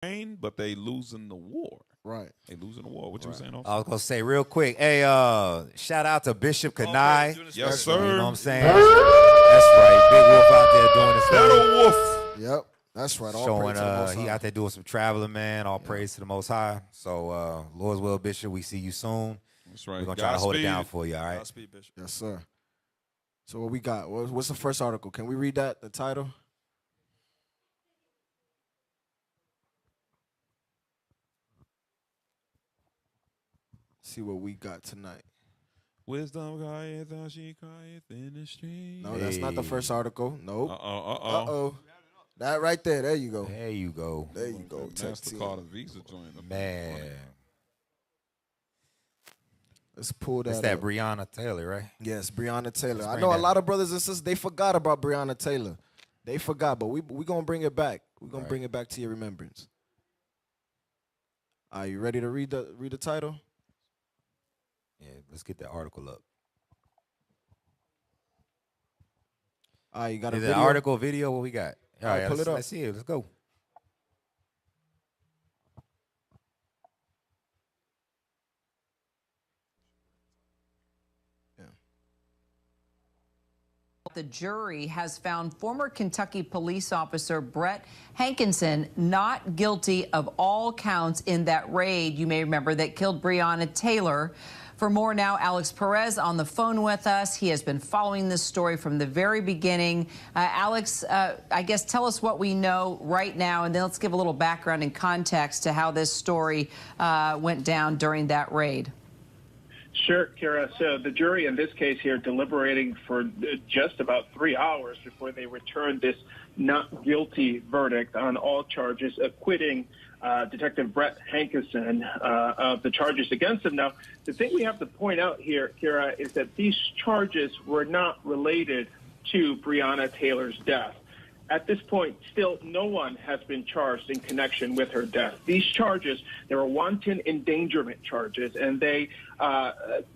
but they losing the war. Right. They losing the war. What you saying? I was gonna say real quick. Hey, shout out to Bishop Kanai. Yes, sir. You know what I'm saying? That's right. Big Wolf out there doing his thing. Little Wolf. Yep. That's right. All Showing praise to the Most he High. out there doing some traveling, man. All praise to the Most High. So Lord's will, Bishop. We see you soon. That's right. We're gonna try to hold it down for you. All right. Godspeed, Bishop. Yes, sir. So what we got? What's the first article? Can we read that? The title? See what we got tonight. Wisdom crieth, and she crieth in the street. No, that's not the first article. Nope. Uh-oh. Uh-oh. That right there. There you go. There you go. There you go. That's the call of Visa joint. Man. Let's pull that It's that up. Breonna Taylor, right? Yes, Breonna Taylor. I bring know a that. lot of brothers and sisters, they forgot about Breonna Taylor. They forgot, but we going to bring it back. We're going to bring it back to your remembrance. Are you ready to read the title? Yeah, let's get that article up. All right, you got a Is it video? article, video? What we got? All right, right, pull it up. Let's see it. Let's go. The jury has found former Kentucky police officer Brett Hankinson not guilty of all counts in that raid, you may remember, that killed Breonna Taylor. For more now, Alex Perez on the phone with us. He has been following this story from the very beginning. Alex, I guess tell us what we know right now, and then let's give a little background and context to how this story went down during that raid. Sure, Kara. So the jury in this case here deliberating for just about 3 hours before they returned this not guilty verdict on all charges, acquitting Detective Brett Hankinson of the charges against him. Now, the thing we have to point out here, Kara, is that these charges were not related to Breonna Taylor's death. At this point, still no one has been charged in connection with her death. These charges, they were wanton endangerment charges, and they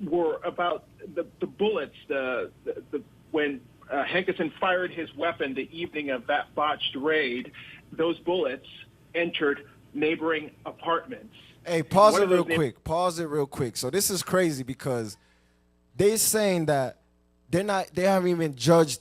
were about the bullets, when Hankinson fired his weapon the evening of that botched raid, those bullets entered neighboring apartments. Hey, pause it real quick. Pause it real quick. So this is crazy because they're saying that they haven't even judged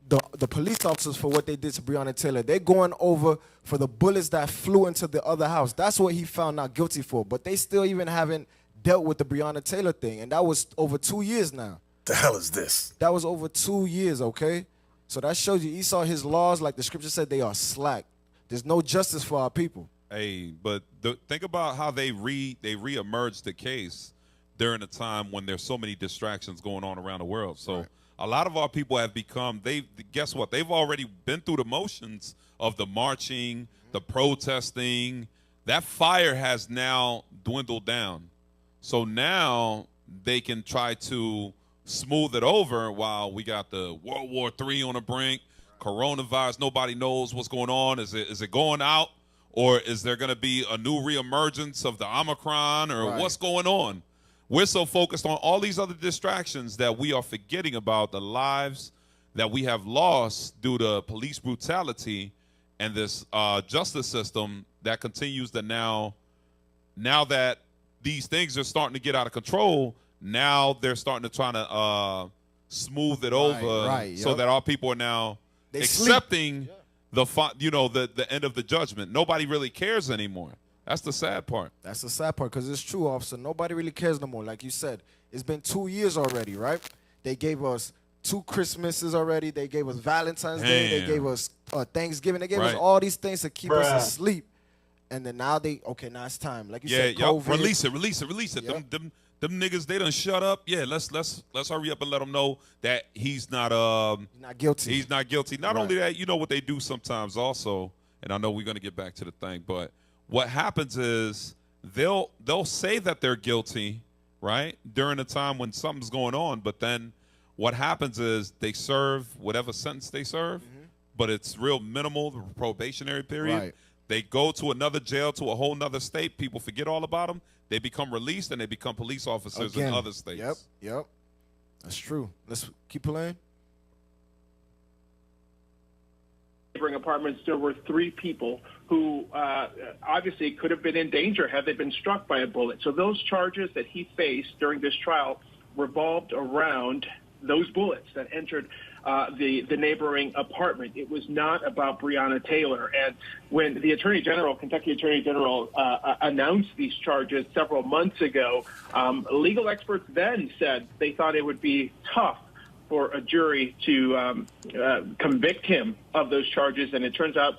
the police officers for what they did to Breonna Taylor. They're going over for the bullets that flew into the other house. That's what he found not guilty for. But they still even haven't dealt with the Breonna Taylor thing. And that was over 2 years now. The hell is this? That was over 2 years, okay? So that shows you Esau, his laws, like the scripture said, they are slack. There's no justice for our people. Hey, but think about how they reemerged the case during a time when there's so many distractions going on around the world. So a lot of our people have become, guess what? They've already been through the motions of the marching, the protesting. That fire has now dwindled down. So now they can try to smooth it over while we got the World War III on the brink, coronavirus. Nobody knows what's going on. Is it going out? Or is there going to be a new reemergence of the Omicron? Or what's going on? We're so focused on all these other distractions that we are forgetting about the lives that we have lost due to police brutality and this justice system that continues to now that these things are starting to get out of control, now they're starting to try to smooth it over so that our people are now accepting the end of the judgment. Nobody really cares anymore. That's the sad part. That's the sad part because it's true, officer. Nobody really cares no more. Like you said, it's been 2 years already, right? They gave us 2 Christmases already. They gave us Valentine's Day. They gave us Thanksgiving. They gave us all these things to keep us asleep. And then now now it's time. Like you said, COVID. Release it. Yep. Them niggas, they done shut up. Yeah, let's hurry up and let them know that he's not guilty. He's not guilty. Not only that, you know what they do sometimes also, and I know we're gonna get back to the thing, but what happens is they'll say that they're guilty, right, during a time when something's going on, but then what happens is they serve whatever sentence they serve, but it's real minimal, the probationary period. Right. They go to another jail, to a whole nother state. People forget all about them. They become released, and they become police officers in other states. Yep. That's true. Let's keep playing. neighboring apartments, there were 3 people who obviously could have been in danger had they been struck by a bullet. So those charges that he faced during this trial revolved around those bullets that entered the neighboring apartment. It was not about Breonna Taylor. And when the Attorney General, Kentucky Attorney General, announced these charges several months ago, legal experts then said they thought it would be tough for a jury to convict him of those charges, and it turns out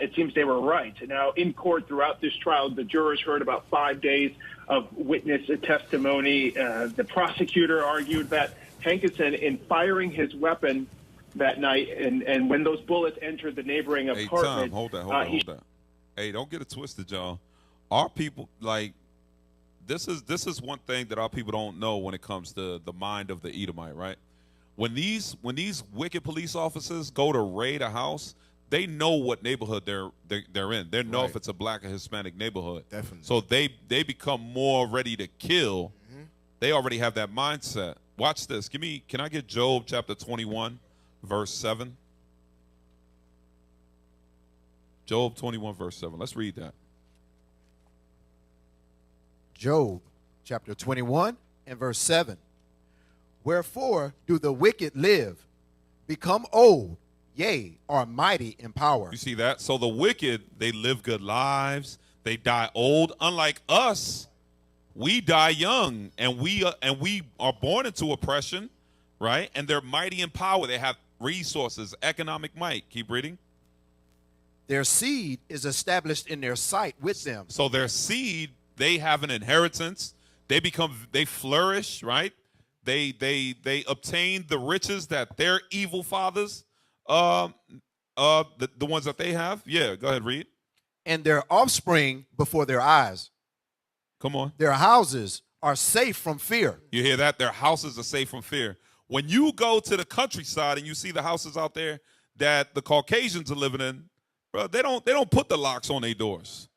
it seems they were right. Now, in court throughout this trial, the jurors heard about 5 days of witness testimony. The prosecutor argued that Hankinson, in firing his weapon that night, and when those bullets entered the neighboring apartment. Tom, hold that. Hey, don't get it twisted, y'all. Our people, like, this is one thing that our people don't know when it comes to the mind of the Edomite, right? When these wicked police officers go to raid a house, they know what neighborhood they're in. They know if it's a black or Hispanic neighborhood. Definitely. So they become more ready to kill. Mm-hmm. They already have that mindset. Watch this. Can I get Job chapter 21, verse 7? Job 21, verse 7. Let's read that. Job chapter 21 and verse 7. Wherefore do the wicked live, become old, yea, are mighty in power. You see that? So the wicked, they live good lives. They die old. Unlike us, we die young, and we are born into oppression, right? And they're mighty in power. They have resources, economic might. Keep reading. Their seed is established in their sight with them. So their seed, they have an inheritance. They flourish, right? They obtain the riches that their evil fathers, the ones that they have. Yeah, go ahead, read. And their offspring before their eyes. Come on. Their houses are safe from fear. You hear that? Their houses are safe from fear. When you go to the countryside and you see the houses out there that the Caucasians are living in, bro, they don't put the locks on their doors.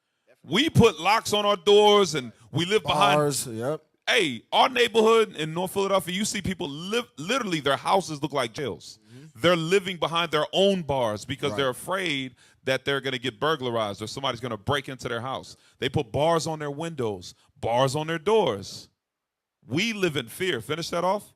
We put locks on our doors, and we live Bars, behind. Yep. Hey, our neighborhood in North Philadelphia, you see people literally their houses look like jails. Mm-hmm. They're living behind their own bars because they're afraid that they're going to get burglarized or somebody's going to break into their house. They put bars on their windows, bars on their doors. We live in fear. Finish that off.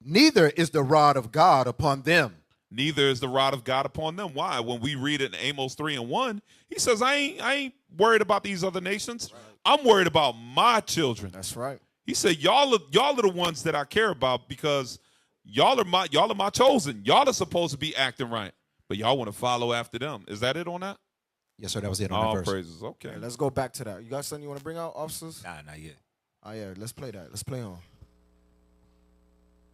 Neither is the rod of God upon them. Neither is the rod of God upon them. Why? When we read it in Amos 3:1, he says, I ain't worried about these other nations. Right. I'm worried about my children. That's right. He said, y'all are the ones that I care about because y'all are my chosen. Y'all are supposed to be acting right, but y'all want to follow after them. Is that it on that? Yes, sir. That was it on All that verse. praises. Okay. Yeah, let's go back to that. You got something you want to bring out, officers? Nah, not yet. Oh, yeah. Let's play that. Let's play on.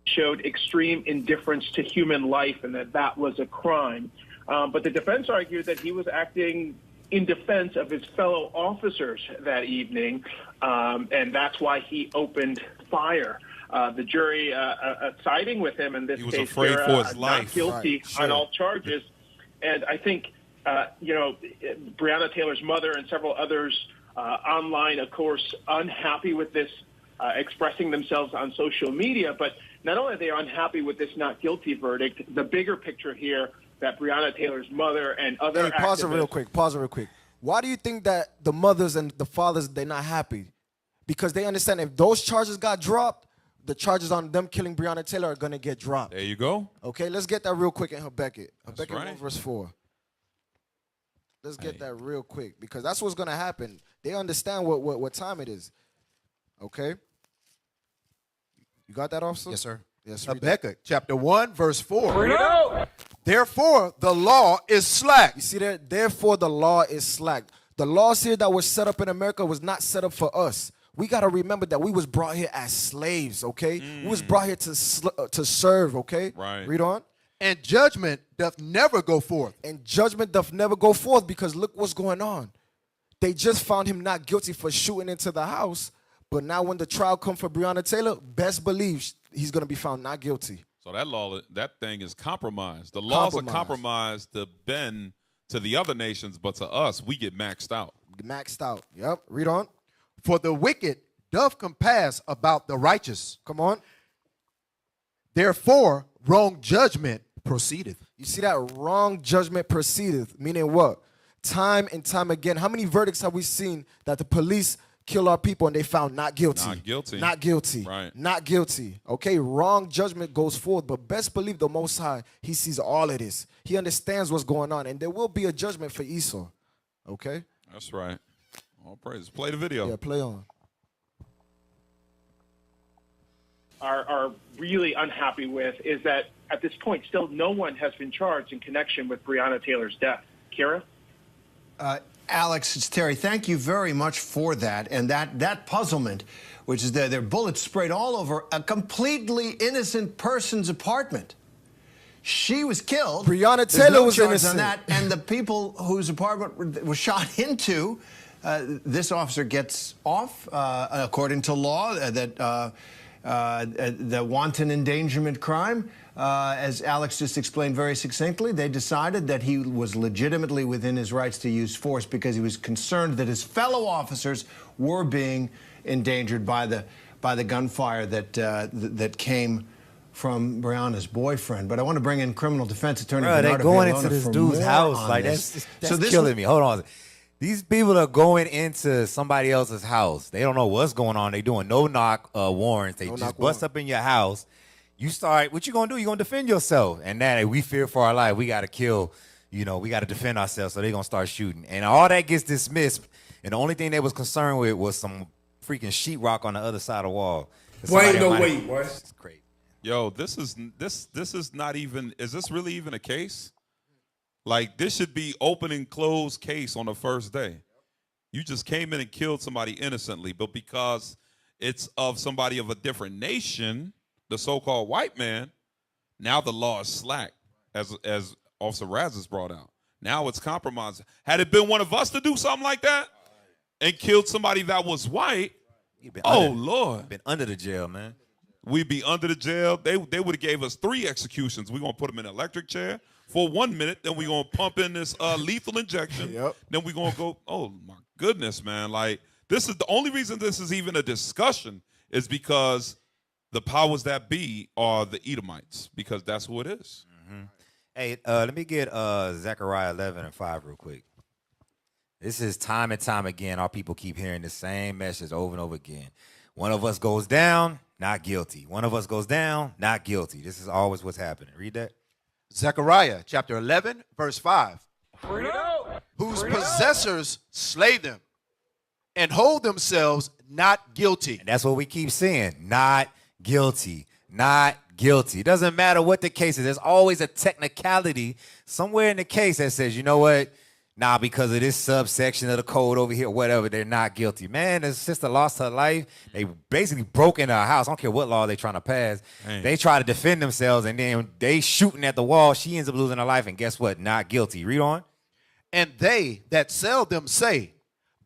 Showed extreme indifference to human life and that was a crime. But the defense argued that he was acting in defense of his fellow officers that evening, and that's why he opened fire. The jury siding with him in this case. He was afraid for his life. Not guilty on all charges. And I think, Breonna Taylor's mother and several others online, of course, unhappy with this, expressing themselves on social media. But not only are they unhappy with this not guilty verdict, the bigger picture here that Breonna Taylor's mother and other Pause it real quick. Why do you think that the mothers and the fathers, they're not happy? Because they understand if those charges got dropped, the charges on them killing Breonna Taylor are going to get dropped. There you go. Okay, let's get that real quick in Habakkuk. Habakkuk right. 1 verse 4. Let's get that real quick because that's what's going to happen. They understand what time it is. Okay? You got that, officer? Yes, sir. Yes, Habakkuk chapter 1 verse 4. Therefore the law is slack. You see that? Therefore the law is slack. The laws here that were set up in America was not set up for us. We got to remember that we was brought here as slaves, okay? We was brought here to serve, okay? Right. Read on. And judgment doth never go forth. And judgment doth never go forth because look what's going on. They just found him not guilty for shooting into the house, but now when the trial comes for Breonna Taylor, best believe he's going to be found not guilty. So that thing is compromised. The laws are compromised to bend to the other nations, but to us, we get maxed out. Maxed out. Yep. Read on. For the wicked doth compass about the righteous. Come on. Therefore, wrong judgment proceedeth. You see that wrong judgment proceedeth, meaning what? Time and time again. How many verdicts have we seen that the police kill our people and they found not guilty? Not guilty. Not guilty. Right. Not guilty. Okay, wrong judgment goes forward, but best believe the Most High, he sees all of this. He understands what's going on, and there will be a judgment for Esau. Okay? That's right. All praise. Play the video. Yeah, play on. Are really unhappy with is that at this point, still no one has been charged in connection with Breonna Taylor's death. Kira? Alex, it's Terry. Thank you very much for that. And that puzzlement, which is their bullets sprayed all over a completely innocent person's apartment. She was killed. Breonna There's Taylor no was charge innocent. on that. And the people whose apartment was shot into, this officer gets off, according to law, the wanton endangerment crime. As Alex just explained very succinctly, they decided that he was legitimately within his rights to use force because he was concerned that his fellow officers were being endangered by the gunfire that came from Breonna's boyfriend. But I want to bring in criminal defense attorney Bro, Bernardo they going Villalona into this for dude's more house. on Like, this. that's killing me. Hold on. These people are going into somebody else's house. They don't know what's going on. They doing no-knock warrants. They just bust up in your house. You start, what you going to do? You going to defend yourself. And now we fear for our life. We got to kill, we got to defend ourselves. So they're going to start shooting. And all that gets dismissed. And the only thing they was concerned with was some freaking sheetrock on the other side of the wall. Boy, ain't no way, boy. It's crazy. Yo, this is not even, is this really even a case? Like, this should be open and closed case on the first day. You just came in and killed somebody innocently, but because it's of somebody of a different nation, the so-called white man, now the law is slack, as Officer Raz has brought out. Now it's compromised. Had it been one of us to do something like that and killed somebody that was white, Lord. Been under the jail, man. We'd be under the jail. They would have gave us 3 executions. We're going to put them in an electric chair for 1 minute. Then we're going to pump in this lethal injection. Yep. Then we're going to go, oh, my goodness, man. Like, this is the only reason this is even a discussion is because the powers that be are the Edomites, because that's who it is. Mm-hmm. Hey, let me get Zechariah 11:5 real quick. This is time and time again. Our people keep hearing the same message over and over again. One of us goes down, not guilty. One of us goes down, not guilty. This is always what's happening. Read that. Zechariah chapter 11, verse 5. Whose possessors slay them and hold themselves not guilty. And that's what we keep saying. Not guilty. Not guilty. It doesn't matter what the case is. There's always a technicality somewhere in the case that says, you know what? Nah, because of this subsection of the code over here, whatever, they're not guilty. Man, the sister lost her life. They basically broke into her house. I don't care what law they're trying to pass. Dang. They try to defend themselves, and then they shooting at the wall. She ends up losing her life, and guess what? Not guilty. Read on. And they that sell them say,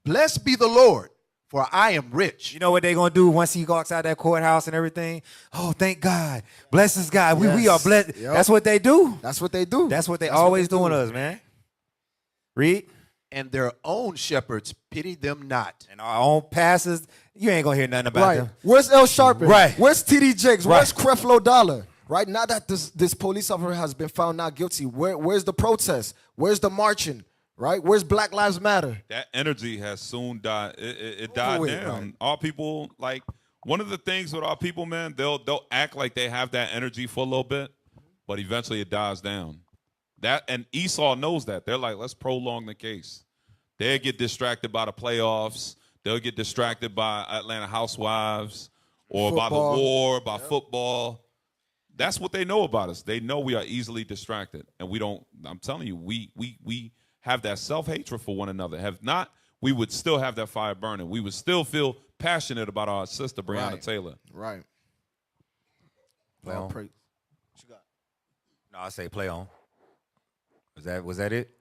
blessed be the Lord, for I am rich. You know what they're going to do once he walks out that courthouse and everything? Oh, thank God. Bless us, God. Yes. We are blessed. Yep. That's what they do. That's what they do. That's what they always doing to us, man. Read. And their own shepherds pity them not. And our own pastors, you ain't going to hear nothing about them. Where's El Sharpton? Right. Where's TD Jakes? Right. Where's Creflo Dollar? Right? Now that this police officer has been found not guilty, where's the protest? Where's the marching? Right? Where's Black Lives Matter? That energy has soon died. It died down. Right. Our people, like, one of the things with our people, man, they'll act like they have that energy for a little bit, but eventually it dies down. And Esau knows that. They're like, let's prolong the case. They'll get distracted by the playoffs. They'll get distracted by Atlanta Housewives or football. By the war, by football. That's what they know about us. They know we are easily distracted. And we don't, I'm telling you, we have that self-hatred for one another. Have not, we would still have that fire burning. We would still feel passionate about our sister, Breonna Taylor. Right. Play on. What you got? No, I say play on. Was that it?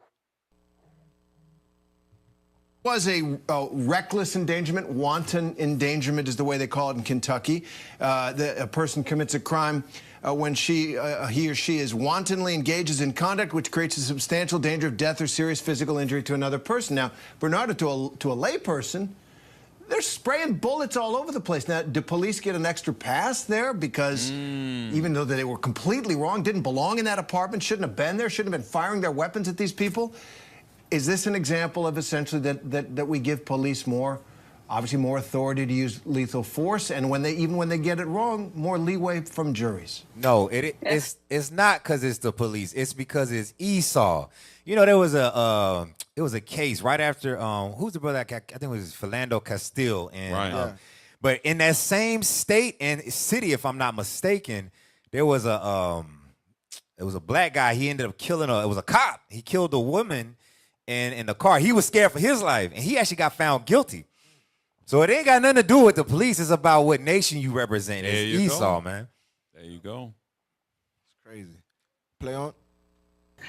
Was a reckless endangerment, wanton endangerment is the way they call it in Kentucky. A person commits a crime when he or she is wantonly engages in conduct which creates a substantial danger of death or serious physical injury to another person. Now, Bernardo, to a lay person, They're spraying bullets all over the place. Now, do police get an extra pass there? Because even though they were completely wrong, didn't belong in that apartment, shouldn't have been there, shouldn't have been firing their weapons at these people? Is this an example of essentially that we give police obviously more authority to use lethal force, and even when they get it wrong, more leeway from juries? No, it's not because it's the police. It's because it's Esau. You know, there was a case right after who's the brother? I think it was Philando Castile, and right. But in that same state and city, if I'm not mistaken, there was a black guy. He ended up killing it was a cop. He killed a woman in the car. He was scared for his life, and he actually got found guilty. So it ain't got nothing to do with the police. It's about what nation you represent. It's Esau, man. There you go. It's crazy. Play on.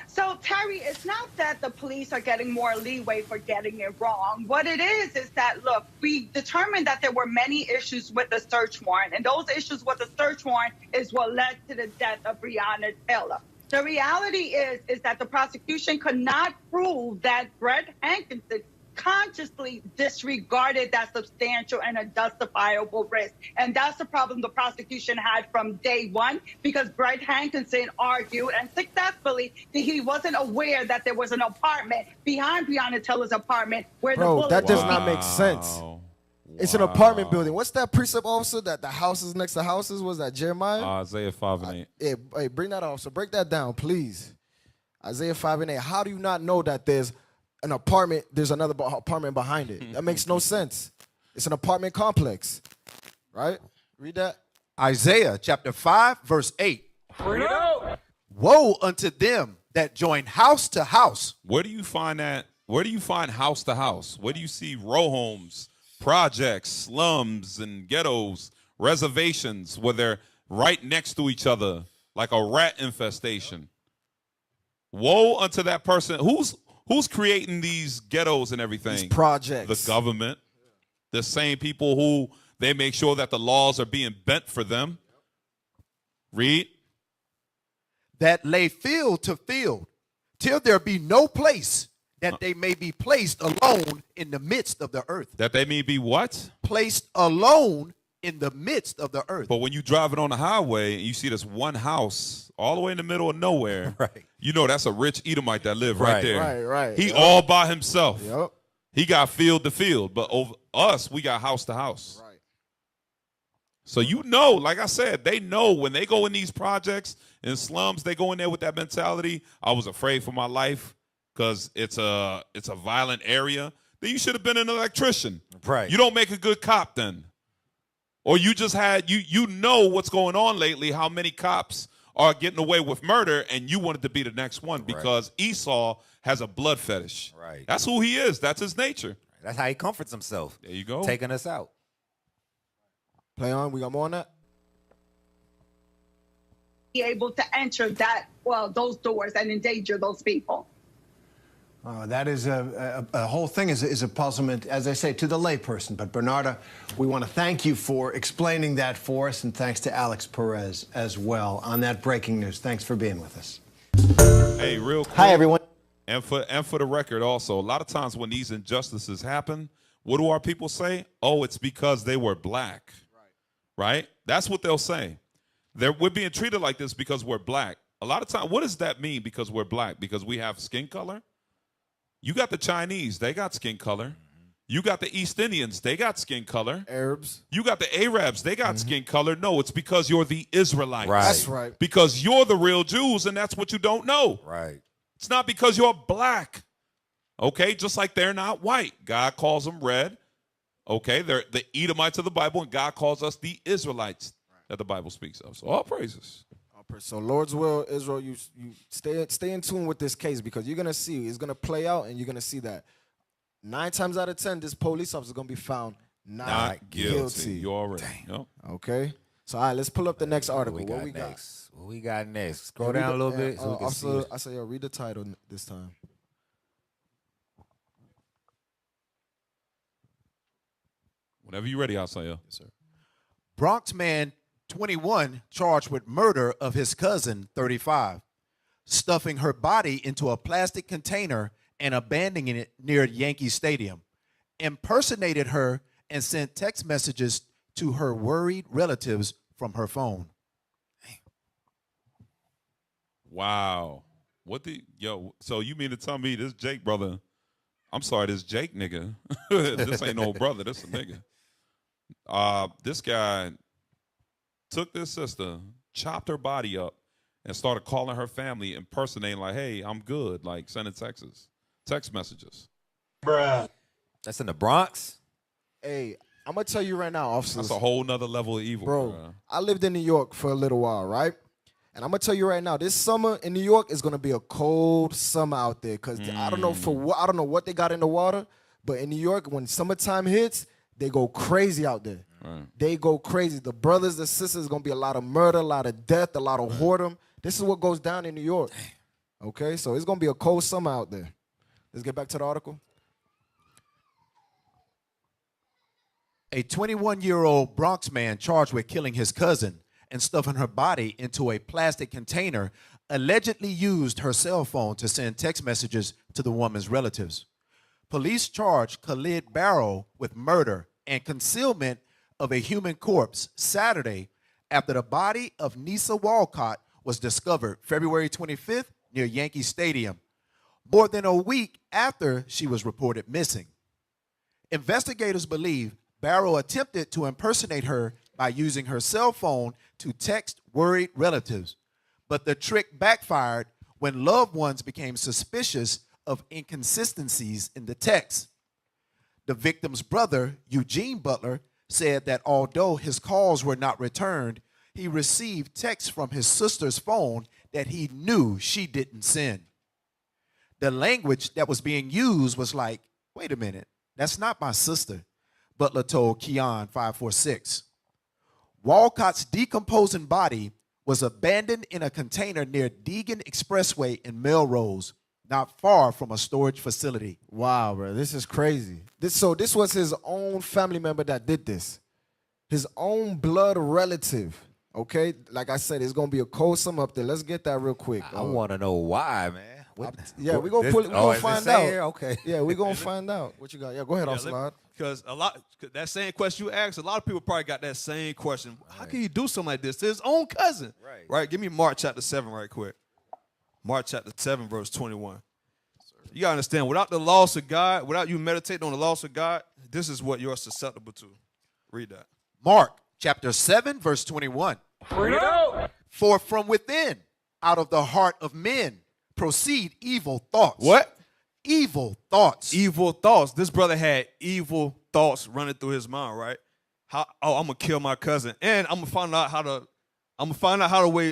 So, Terry, it's not that the police are getting more leeway for getting it wrong. What it is that, look, we determined that there were many issues with the search warrant, and those issues with the search warrant is what led to the death of Breonna Taylor. The reality is that the prosecution could not prove that Brett Hankinson consciously disregarded that substantial and a justifiable risk. And that's the problem the prosecution had from day one, because Brett Hankinson argued, and successfully, that he wasn't aware that there was an apartment behind Breonna Taylor's apartment where the bullets. That does not make sense. It's an apartment building. What's that precept officer that the houses next to houses? Was that Jeremiah? Isaiah 5 and 8. Hey, bring that officer. Break that down, please. Isaiah 5 and 8. How do you not know that there's an apartment, there's another apartment behind it? That makes no sense. It's an apartment complex, right? Read that. Isaiah chapter 5, verse 8. Woe unto them that join house to house. Where do you find that? Where do you find house to house? Where do you see row homes, projects, slums, and ghettos, reservations where they're right next to each other like a rat infestation? Woe unto that person. Who's creating these ghettos and everything? These projects. The government. The same people who they make sure that the laws are being bent for them. Read. That lay field to field, till there be no place, that they may be placed alone in the midst of the earth. That they may be what? Placed alone in the midst of the earth. But when you driving on the highway and you see this one house all the way in the middle of nowhere, right, you know that's a rich Edomite that live right there. Right. He all by himself. Yep. He got field to field, but over us, we got house to house. Right. So you know, like I said, they know when they go in these projects and slums, they go in there with that mentality. I was afraid for my life because it's a violent area. Then you should have been an electrician. Right. You don't make a good cop then. Or you just had, you know what's going on lately, how many cops are getting away with murder, and you wanted to be the next one because Esau has a blood fetish. Right. That's who he is. That's his nature. That's how he comforts himself. There you go. Taking us out. Play on. We got more on that? Be able to enter those doors and endanger those people. That is a whole thing is a puzzlement, as I say, to the layperson. But Bernarda, we want to thank you for explaining that for us, and thanks to Alex Perez as well on that breaking news. Thanks for being with us. Hey, real quick. Hi, everyone. And for the record also, a lot of times when these injustices happen, what do our people say? Oh, it's because they were black. Right? That's what they'll say. We're being treated like this because we're black. A lot of times, what does that mean because we're black? Because we have skin color? You got the Chinese, they got skin color. You got the East Indians, they got skin color. Arabs. You got the Arabs, they got skin color. No, it's because you're the Israelites. Right. That's right. Because you're the real Jews, and that's what you don't know. Right. It's not because you're black. Okay, just like they're not white. God calls them red. Okay, they're the Edomites of the Bible, and God calls us the Israelites that the Bible speaks of. So all praises. So Lord's will, Israel, you stay in tune with this case, because you're gonna see it's gonna play out, and you're gonna see that 9 times out of 10, this police officer is gonna be found not guilty. You already. Yep. Okay. So all right, let's pull up the next article. What we got next? What we got next? Scroll down a little bit. So we can see. I say, read the title this time. Whenever you're ready, I'll say Yes, sir. Bronx man 21 charged with murder of his cousin 35, stuffing her body into a plastic container and abandoning it near Yankee Stadium, impersonated her and sent text messages to her worried relatives from her phone. Wow. So you mean to tell me this Jake brother, I'm sorry, this Jake nigga, this ain't no brother, this a nigga. This guy took this sister, chopped her body up, and started calling her family, impersonating like, hey, I'm good, like sending text messages. Bruh. That's in the Bronx? Hey, I'm going to tell you right now, officers. That's a whole nother level of evil. Bro, I lived in New York for a little while, right? And I'm going to tell you right now, this summer in New York is going to be a cold summer out there because I don't know what they got in the water, but in New York, when summertime hits, they go crazy out there. Right. They go crazy. The brothers, the sisters, going to be a lot of murder, a lot of death, a lot of whoredom. This is what goes down in New York. Okay, so it's going to be a cold summer out there. Let's get back to the article. A 21-year-old Bronx man charged with killing his cousin and stuffing her body into a plastic container allegedly used her cell phone to send text messages to the woman's relatives. Police charged Khalid Barrow with murder and concealment of a human corpse Saturday after the body of Nisa Walcott was discovered February 25th near Yankee Stadium, more than a week after she was reported missing. Investigators believe Barrow attempted to impersonate her by using her cell phone to text worried relatives, but the trick backfired when loved ones became suspicious of inconsistencies in the text. The victim's brother, Eugene Butler, said that although his calls were not returned, he received texts from his sister's phone that he knew she didn't send. The language that was being used was like, wait a minute, that's not my sister, Butler told Keon 546. Walcott's decomposing body was abandoned in a container near Deegan Expressway in Melrose, not far from a storage facility. Wow, bro, this is crazy. This was his own family member that did this. His own blood relative, okay? Like I said, it's going to be a cold summer up there. Let's get that real quick. I want to know why, man. Yeah, we're going to find out. Here? Okay. Yeah, we're going to find out. What you got? Yeah, go ahead, Officer. Because that same question you asked, a lot of people probably got that same question. How can he do something like this to his own cousin? Right? Give me Mark chapter 7 right quick. Mark chapter 7, verse 21. You got to understand, without the laws of God, without you meditating on the laws of God, this is what you're susceptible to. Read that. Mark chapter 7, verse 21. For from within, out of the heart of men, proceed evil thoughts. What? Evil thoughts. Evil thoughts. This brother had evil thoughts running through his mind, right? I'm gonna kill my cousin, and I'm gonna find out how to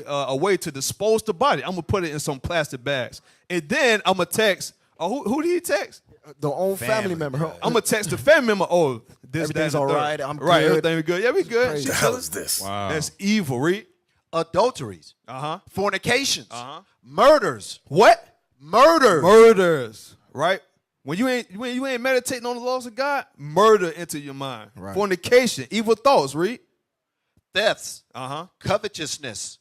a way to dispose the body. I'm gonna put it in some plastic bags, and then I'm gonna text. Oh, who did he text? The own family member. I'm gonna text the family member. Oh, everything's all right. I'm right. good. Everything good. Yeah, we good. What the hell is this? Wow. That's evil. Read. Adulteries. Fornications. Murders. What? Murders. Right? When you ain't meditating on the laws of God, murder enter your mind. Right. Fornication, evil thoughts, read. Thefts. Covetousness.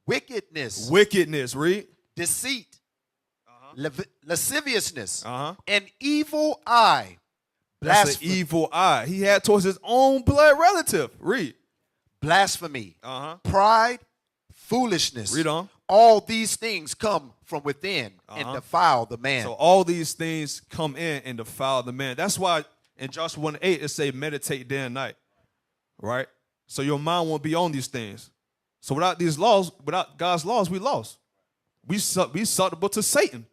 Wickedness. Read. Deceit. Lasciviousness. An evil eye. That's an evil eye he had towards his own blood relative. Read. Blasphemy. Pride. Foolishness. Read on. All these things come from within and defile the man. So all these things come in and defile the man. That's why in Joshua 1:8 it say meditate day and night. Right? So your mind won't be on these things. So without these laws, without God's laws, we lost. We susceptible to Satan.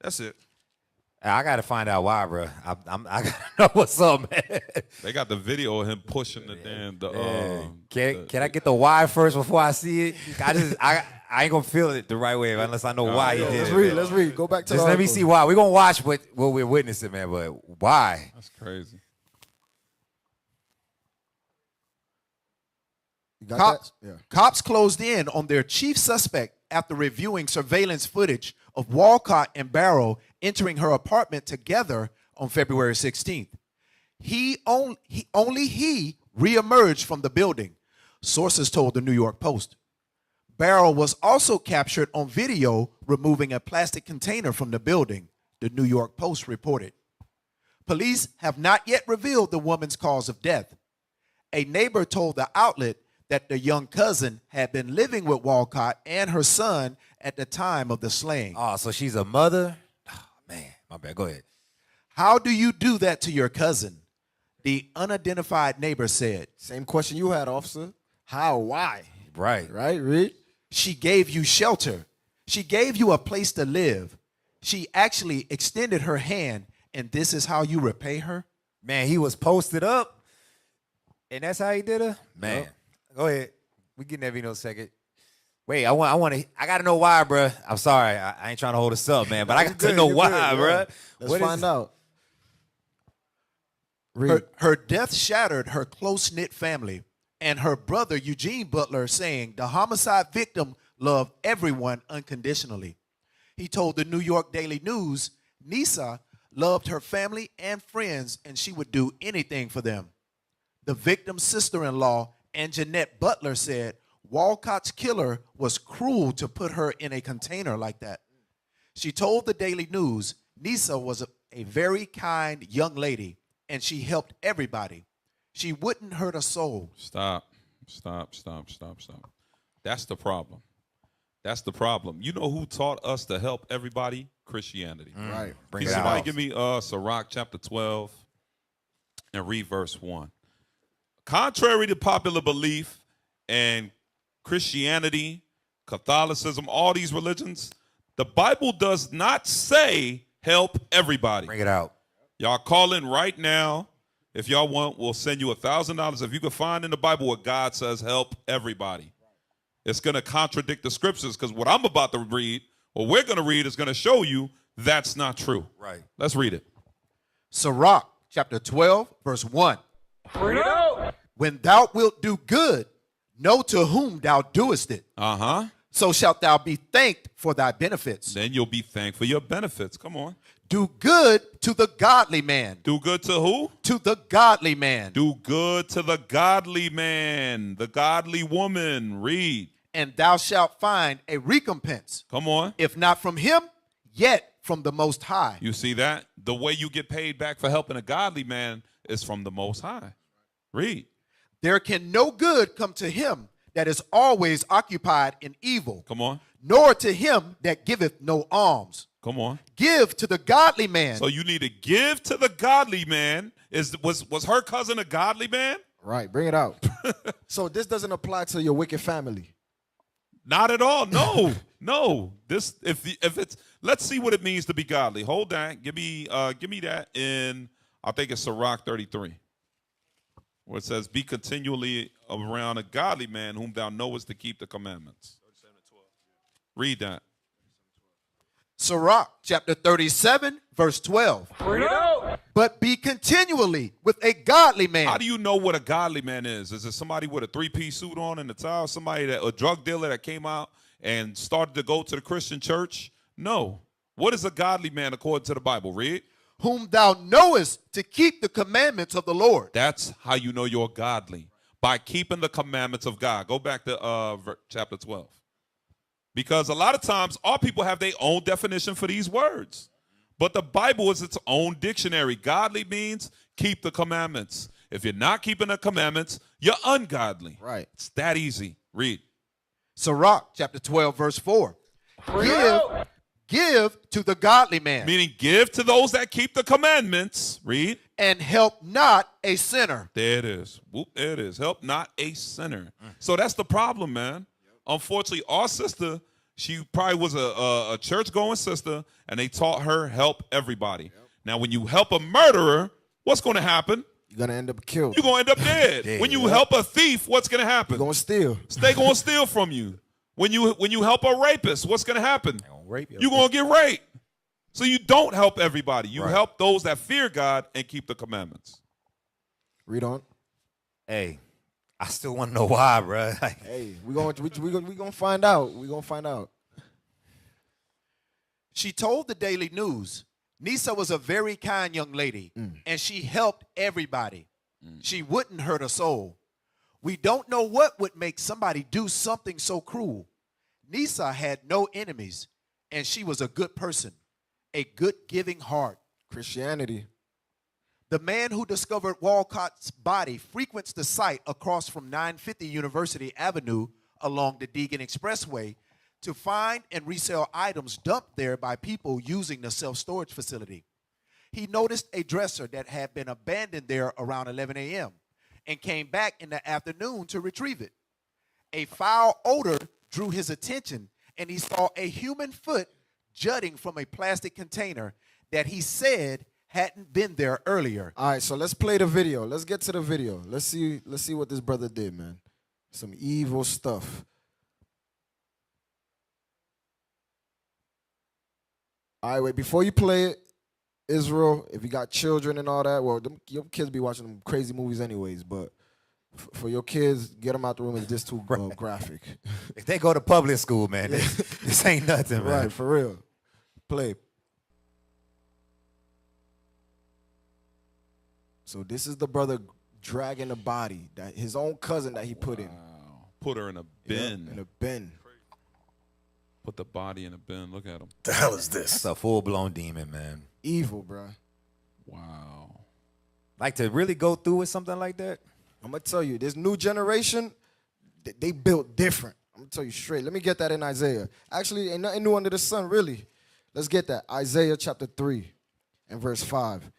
That's it. I got to find out why, bro. I got to know what's up, man. They got the video of him pushing the damn. Can I get the why first before I see it? I ain't gonna feel it the right way unless I know why he did it. Let's read. Go back to just let me see why. We're gonna watch what we're witnessing, man. But why? That's crazy. Cops closed in on their chief suspect after reviewing surveillance footage of Walcott and Barrow entering her apartment together on February 16th. He reemerged from the building, sources told the New York Post. Barrow was also captured on video removing a plastic container from the building, the New York Post reported. Police have not yet revealed the woman's cause of death. A neighbor told the outlet that the young cousin had been living with Walcott and her son at the time of the slaying. Oh, so she's a mother? Oh, man, my bad. Go ahead. How do you do that to your cousin? The unidentified neighbor said. Same question you had, officer. How? Why? Right. Right, read. She gave you shelter. She gave you a place to live. She actually extended her hand, and this is how you repay her? Man, he was posted up, and that's how he did her? Man. Go ahead. We getting that Vino second. Wait, I gotta know why, bruh. I'm sorry. I ain't trying to hold us up, man, but I got to know why, bruh. Let's find out. Her death shattered her close-knit family, and her brother, Eugene Butler, saying the homicide victim loved everyone unconditionally. He told the New York Daily News, Nisa loved her family and friends, and she would do anything for them. The victim's sister-in-law, Anjanette Butler, said Walcott's killer was cruel to put her in a container like that. She told the Daily News Nisa was a very kind young lady, and she helped everybody. She wouldn't hurt a soul. Stop. That's the problem. That's the problem. You know who taught us to help everybody? Christianity. Right. Can somebody give me Sirach chapter 12 and read verse 1. Contrary to popular belief and Christianity, Catholicism, all these religions, the Bible does not say help everybody. Bring it out. Y'all call in right now. If y'all want, we'll send you $1,000 if you can find in the Bible where God says help everybody. It's going to contradict the scriptures because what I'm about to read, or we're going to read, is going to show you that's not true. Right. Let's read it. Sirach chapter 12, verse 1. When thou wilt do good, know to whom thou doest it. Uh-huh. So shalt thou be thanked for thy benefits. Then you'll be thanked for your benefits. Come on. Do good to the godly man. Do good to who? To the godly man. Do good to the godly man, the godly woman. Read. And thou shalt find a recompense. Come on. If not from him, yet from the Most High. You see that? The way you get paid back for helping a godly man is from the Most High. Read. There can no good come to him that is always occupied in evil. Come on. Nor to him that giveth no alms. Come on. Give to the godly man. So you need to give to the godly man. Was her cousin a godly man? Right, bring it out. So this doesn't apply to your wicked family. Not at all. No. No. This if it's let's see what it means to be godly. Hold that. Give me that in I think it's Sirach 33. Where it says, be continually around a godly man whom thou knowest to keep the commandments. Read that. Sirach chapter 37, verse 12. But be continually with a godly man. How do you know what a godly man is? Is it somebody with a three-piece suit on and a tie? Somebody a drug dealer that came out and started to go to the Christian church? No. What is a godly man according to the Bible? Read. Whom thou knowest to keep the commandments of the Lord. That's how you know you're godly. By keeping the commandments of God. Go back to chapter 12. Because a lot of times, all people have their own definition for these words. But the Bible is its own dictionary. Godly means keep the commandments. If you're not keeping the commandments, you're ungodly. Right. It's that easy. Read. Sirach chapter 12, verse 4. Give to the godly man. Meaning give to those that keep the commandments. Read. And help not a sinner. There it is. Whoop, there it is. Help not a sinner. So that's the problem, man. Unfortunately, our sister, she probably was a church-going sister, and they taught her help everybody. Now, when you help a murderer, what's going to happen? You're going to end up killed. You're going to end up dead. When you help a thief, what's going to happen? You're going to steal. They going to steal from you. When you help a rapist, what's going to happen? You're going to get raped. So you don't help everybody. You help those that fear God and keep the commandments. Read on. Hey, I still want to know why, bro. Hey, we gonna find out. We're going to find out. She told the Daily News, Nisa was a very kind young lady, and she helped everybody. She wouldn't hurt a soul. We don't know what would make somebody do something so cruel. Nisa had no enemies, and she was a good person, a good giving heart. Christianity. The man who discovered Walcott's body frequents the site across from 950 University Avenue along the Deegan Expressway to find and resell items dumped there by people using the self-storage facility. He noticed a dresser that had been abandoned there around 11 a.m. and came back in the afternoon to retrieve it. A foul odor drew his attention, and he saw a human foot jutting from a plastic container that he said hadn't been there earlier. All right, so let's play the video. Let's get to the video. Let's see what this brother did, man. Some evil stuff. All right, wait, before you play it, Israel, if you got children and all that, well, your kids be watching them crazy movies anyways, but for your kids, get them out the room. It's just too graphic. If they go to public school, man, this ain't nothing, man. Right, for real. Play. So this is the brother dragging the body, that his own cousin that he put in. Put her in a bin. Yeah, in a bin. Put the body in a bin. Look at him. The hell is this? That's a full-blown demon, man. Evil, bro. Wow. Like to really go through with something like that? I'm going to tell you, this new generation, they built different. I'm going to tell you straight. Let me get that in Isaiah. Actually, ain't nothing new under the sun, really. Let's get that. Isaiah chapter 3 and verse 5.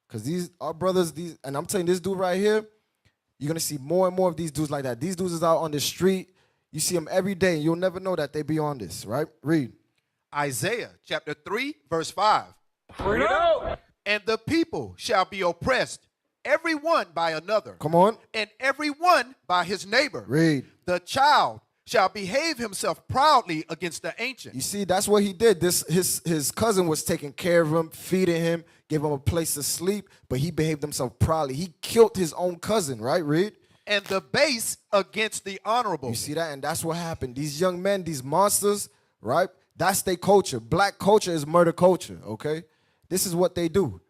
Because our brothers, and I'm telling you, this dude right here, you're going to see more and more of these dudes like that. These dudes is out on the street. You see them every day, and you'll never know that they be on this, right? Read. Isaiah chapter 3, verse 5. Bring it out. And the people shall be oppressed, every one by another. Come on. And every one by his neighbor. Read. The child shall behave himself proudly against the ancient. You see, that's what he did. His cousin was taking care of him, feeding him, gave him a place to sleep, but he behaved himself proudly. He killed his own cousin, right? Read. And the base against the honorable. You see that? And that's what happened. These young men, these monsters, right? That's their culture. Black culture is murder culture, okay? This is what they do.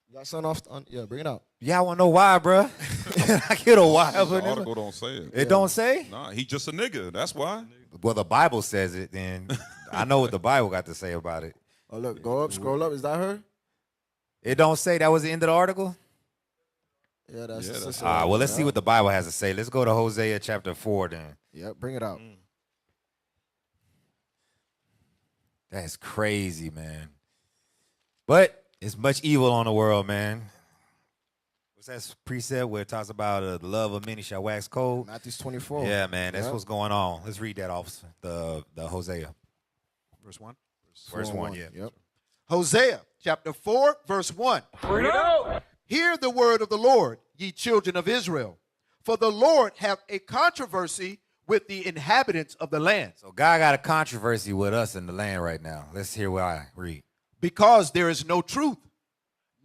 You got something off? Yeah, bring it out. Yeah, I want to know why, bro. I get a why. The article don't say it. It don't say? Nah, he just a nigga. That's why. Well, the Bible says it, then I know what the Bible got to say about it. Oh, look, go up, scroll up. Is that her? It don't say that was the end of the article? Yeah, that's the sister. Well, let's see what the Bible has to say. Let's go to Hosea chapter 4 then. Yep, bring it out. That's crazy, man. But it's much evil on the world, man. What's that precept where it talks about the love of many shall wax cold? Matthew 24. Yeah, man, that's what's going on. Let's read that off the Hosea. Verse 1. Verse 1, yeah. Yep. Hosea chapter 4, verse 1. Bring it out. Hear the word of the Lord, ye children of Israel. For the Lord hath a controversy with the inhabitants of the land. So God got a controversy with us in the land right now. Let's hear what I read. Because there is no truth,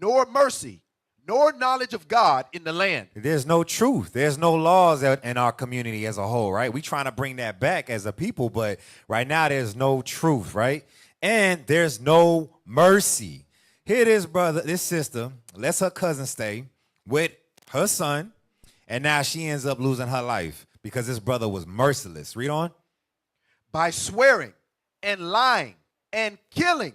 nor mercy, nor knowledge of God in the land. There's no truth. There's no laws in our community as a whole, right? We trying to bring that back as a people, but right now there's no truth, right? And there's no mercy. Here this sister lets her cousin stay with her son, and now she ends up losing her life because this brother was merciless. Read on. By swearing and lying and killing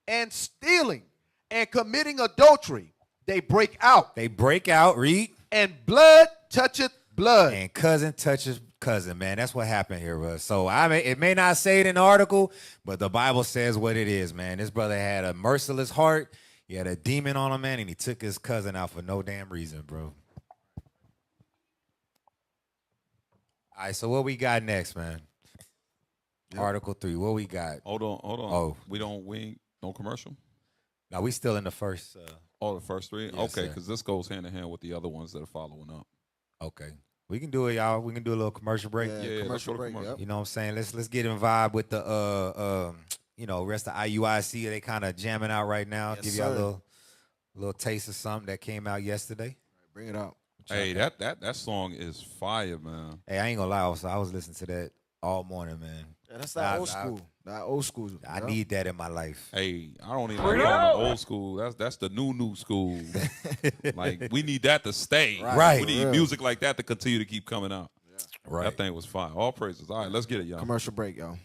and stealing and committing adultery, they break out. They break out, read. And blood toucheth blood. And cousin touches cousin, man. That's what happened here, bro. So it may not say it in the article, but the Bible says what it is, man. This brother had a merciless heart. He had a demon on him, man, and he took his cousin out for no damn reason, bro. All right, so what we got next, man? Yep. Article 3. What we got? Hold on. Oh, we ain't no commercial. No, we still in the first. The first 3. Yes, okay, because this goes hand in hand with the other ones that are following up. Okay, we can do it, y'all. We can do a little commercial break. Yeah, commercial break. Yep. You know what I'm saying? Let's get in vibe with the rest of IUIC. They kind of jamming out right now. Yes, give y'all a little taste of something that came out yesterday. Bring it out. Hey, that song is fire, man. Hey, I ain't gonna lie. I was listening to that all morning, man. Yeah, that's that old school. That old school. I need that in my life. Hey, I don't even call it old school. That's the new school. Like, we need that to stay. Right. We need music like that to continue to keep coming out. Yeah. Right. That thing was fire. All praises. All right, let's get it, y'all. Commercial break, y'all.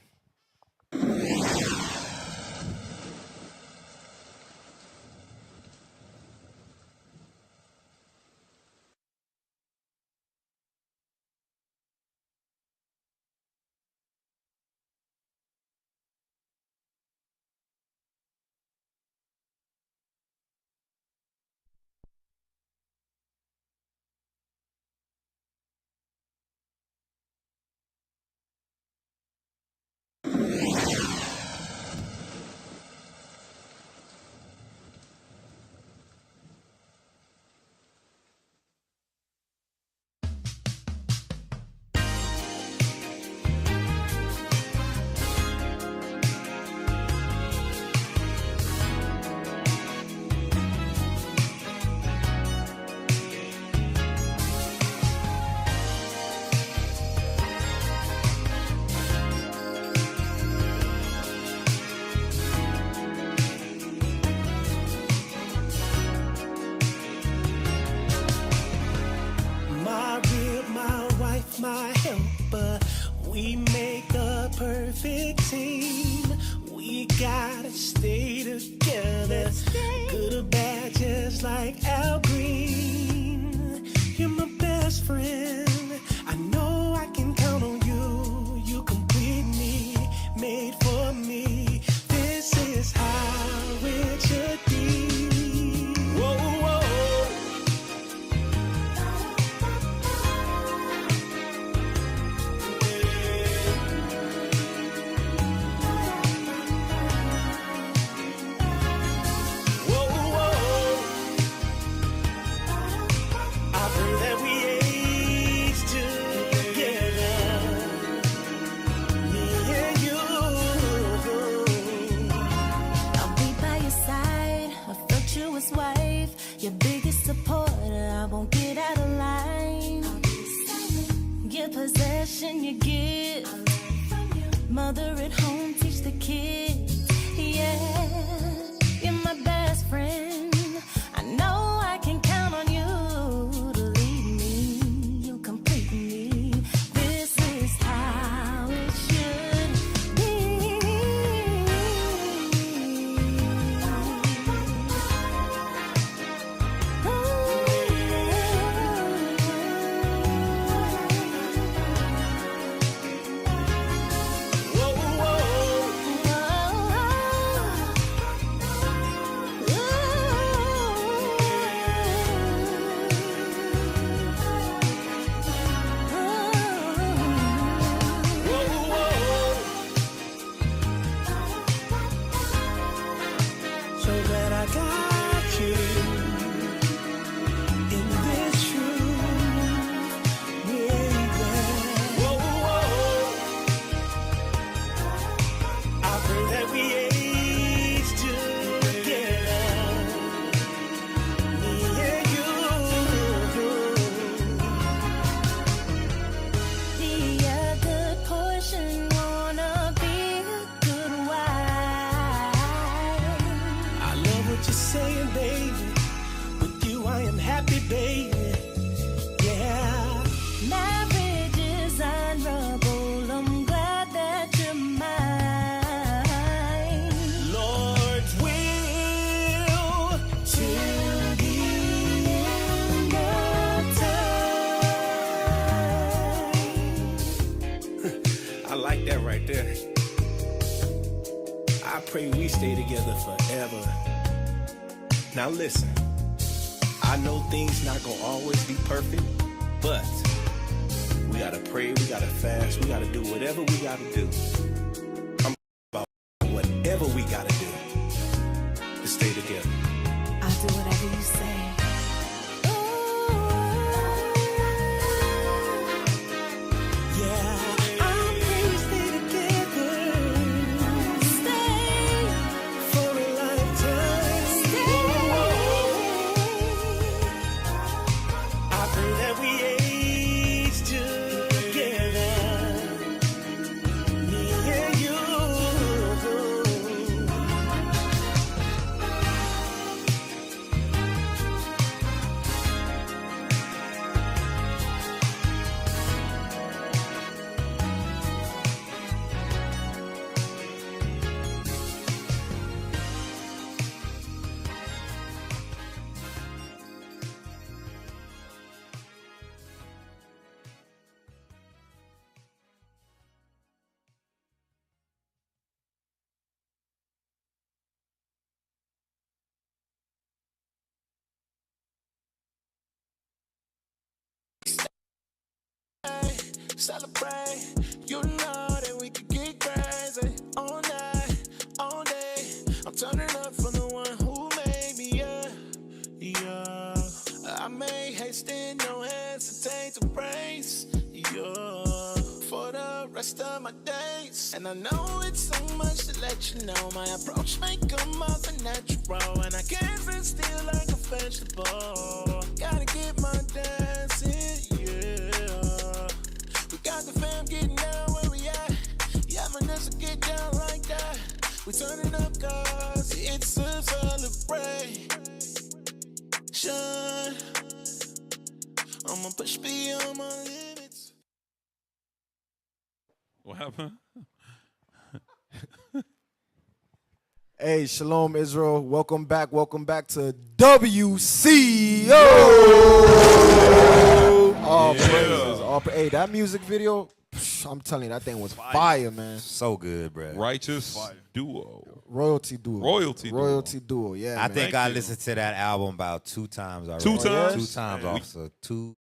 like Al Green. You're my best friend. I know I can count on you. You complete me, made for me. This is how it should be. Whoa, whoa. Wife, your biggest supporter, I won't get out of line. Your possession you give, mother at home teach the kids. Yeah, you're my best friend. I know I can count on you to lead me. You complete me. This is how it should be. So glad I got you in this truth, baby. Whoa, whoa. I pray that we age together, me and you. Be a good portion, wanna be a good wife. I love what you're saying, baby. With you, I am happy, baby. Yeah. Marriage is honorable. I'm glad that you're mine. Lord's will till the end of time. I like that right there. I pray we stay together forever. Now listen, I know things not gonna always be perfect, but we gotta pray, we gotta fast, we gotta do whatever we gotta do. I'm about whatever we gotta do to stay together. I'll do whatever you say. Yeah, I pray we stay together. Stay For a lifetime. I pray that we age together, me and you. Celebrate, you know that we could get crazy all night, all day. I'm turning up for the one who made me, yeah. I may hasten, no hesitate to praise, yeah, for the rest of my days. And I know it's so much to let you know. My approach may come off a natural, and I can't sit still like a vegetable. Gotta get my dancing, yeah. We got the fam getting down where we at. Yeah, Vanessa get down like that. We turning up cause it's a celebration. I'ma push beyond my limits. What happened? Hey, Shalom Israel. Welcome back. Welcome back to WCO. All praises. Hey, that music video, I'm telling you, that thing was fire, man. So good, bro. Righteous duo. Royalty duo. Royalty duo. Yeah, I man. think I listened to that album about 2 times already. 2 times? 2 times, officer. 2